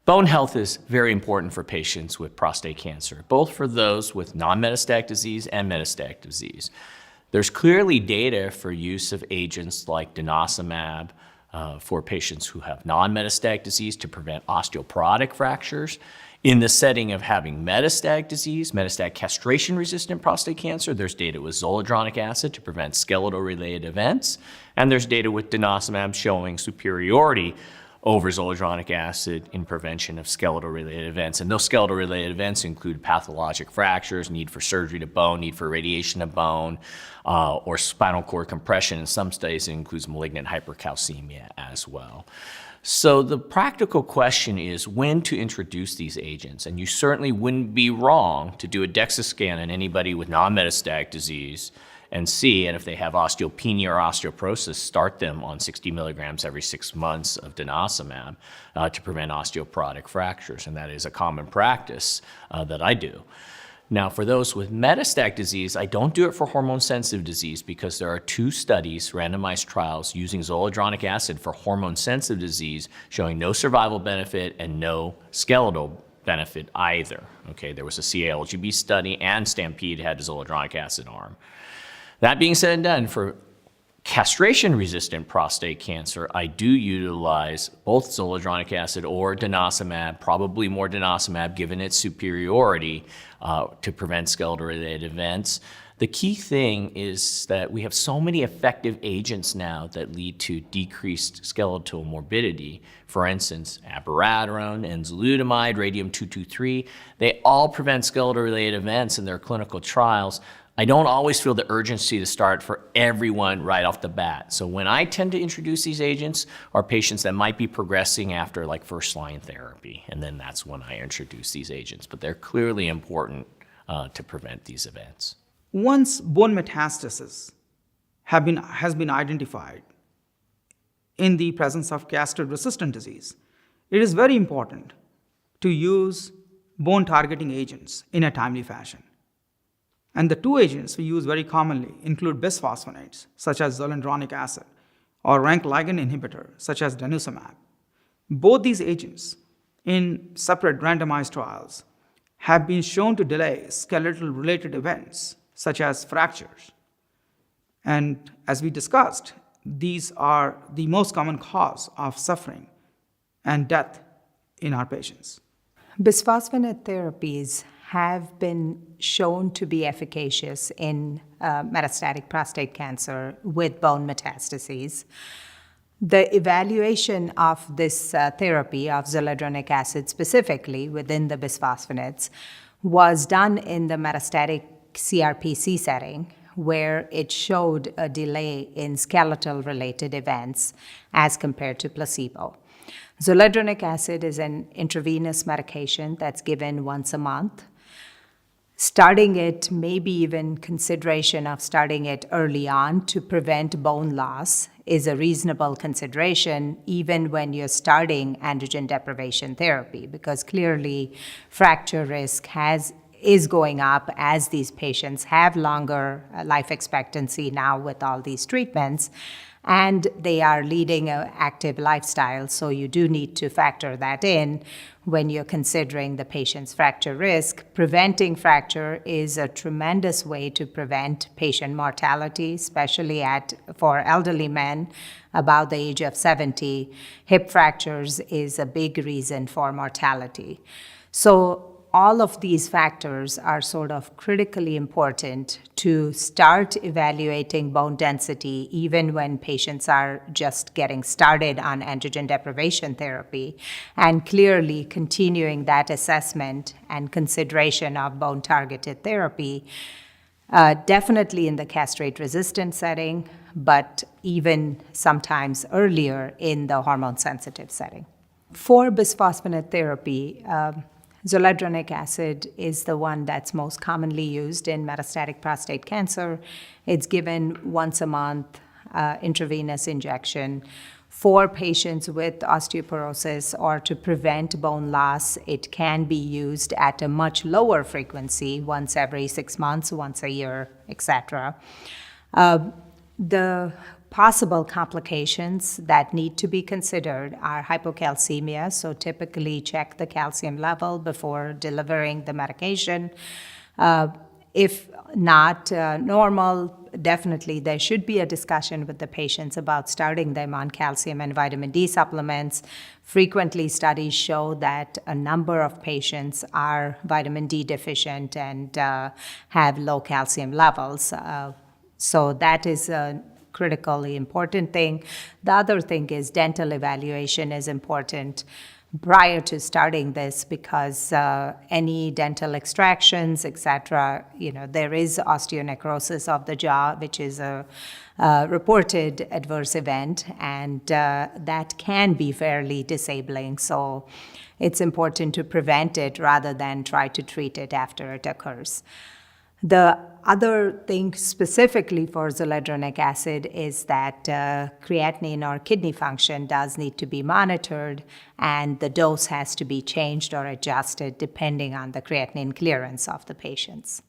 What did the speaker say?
Bone health is very important for patients with prostate cancer, both for those with non-metastatic disease and metastatic disease. There's clearly data for use of agents like denosumab for patients who have non-metastatic disease to prevent osteoporotic fractures. In the setting of having metastatic disease, metastatic castration-resistant prostate cancer, there's data with zoledronic acid to prevent skeletal-related events, and there's data with denosumab showing superiority over zoledronic acid in prevention of skeletal-related events. And those skeletal-related events include pathologic fractures, need for surgery to bone, need for radiation to bone, or spinal cord compression. In some studies, it includes malignant hypercalcemia as well. So the practical question is when to introduce these agents. And you certainly wouldn't be wrong to do a DEXA scan in anybody with non-metastatic disease and see, and if they have osteopenia or osteoporosis, start them on 60 milligrams every 6 months of denosumab to prevent osteoporotic fractures, and that is a common practice that I do. Now, for those with metastatic disease, I don't do it for hormone-sensitive disease because there are 2 studies, randomized trials, using zoledronic acid for hormone-sensitive disease showing no survival benefit and no skeletal benefit either. Okay, there was a CALGB study, and Stampede had a zoledronic acid arm. That being said and done, for castration-resistant prostate cancer, I do utilize both zoledronic acid or denosumab, probably more denosumab given its superiority to prevent skeletal-related events. The key thing is that we have so many effective agents now that lead to decreased skeletal morbidity. For instance, abiraterone, enzalutamide, radium-223, they all prevent skeletal-related events in their clinical trials. I don't always feel the urgency to start for everyone right off the bat. So when I tend to introduce these agents are patients that might be progressing after like first-line therapy, and then that's when I introduce these agents. But they're clearly important to prevent these events. Once bone metastasis has been identified in the presence of castration-resistant disease, it is very important to use bone-targeting agents in a timely fashion. And the 2 agents we use very commonly include bisphosphonates, such as zoledronic acid, or rank ligand inhibitor, such as denosumab. Both these agents, in separate randomized trials, have been shown to delay skeletal-related events, such as fractures. And as we discussed, these are the most common cause of suffering and death in our patients. Bisphosphonate therapies have been shown to be efficacious in metastatic prostate cancer with bone metastases. The evaluation of this therapy of zoledronic acid specifically within the bisphosphonates was done in the metastatic CRPC setting, where it showed a delay in skeletal-related events as compared to placebo. Zoledronic acid is an intravenous medication that's given once a month. Starting it, maybe even consideration of starting it early on to prevent bone loss is a reasonable consideration even when you're starting androgen deprivation therapy, because clearly fracture risk is going up as these patients have longer life expectancy now with all these treatments, and they are leading an active lifestyle, so you do need to factor that in when you're considering the patient's fracture risk. Preventing fracture is a tremendous way to prevent patient mortality, especially for elderly men about the age of 70. Hip fractures is a big reason for mortality. So all of these factors are sort of critically important to start evaluating bone density even when patients are just getting started on androgen deprivation therapy, and clearly continuing that assessment and consideration of bone-targeted therapy, definitely in the castrate-resistant setting, but even sometimes earlier in the hormone-sensitive setting. For bisphosphonate therapy, zoledronic acid is the one that's most commonly used in metastatic prostate cancer. It's given once a month, intravenous injection. For patients with osteoporosis or to prevent bone loss, it can be used at a much lower frequency, once every 6 months, once a year, etc. The possible complications that need to be considered are hypocalcemia, so typically check the calcium level before delivering the medication. If not normal, definitely there should be a discussion with the patients about starting them on calcium and vitamin D supplements. Frequently, studies show that a number of patients are vitamin D deficient and have low calcium levels. So that is a critically important thing. The other thing is dental evaluation is important prior to starting this, because any dental extractions, etc., there is osteonecrosis of the jaw, which is a reported adverse event, and that can be fairly disabling. So it's important to prevent it rather than try to treat it after it occurs. The other thing specifically for zoledronic acid is that creatinine or kidney function does need to be monitored, and the dose has to be changed or adjusted depending on the creatinine clearance of the patients.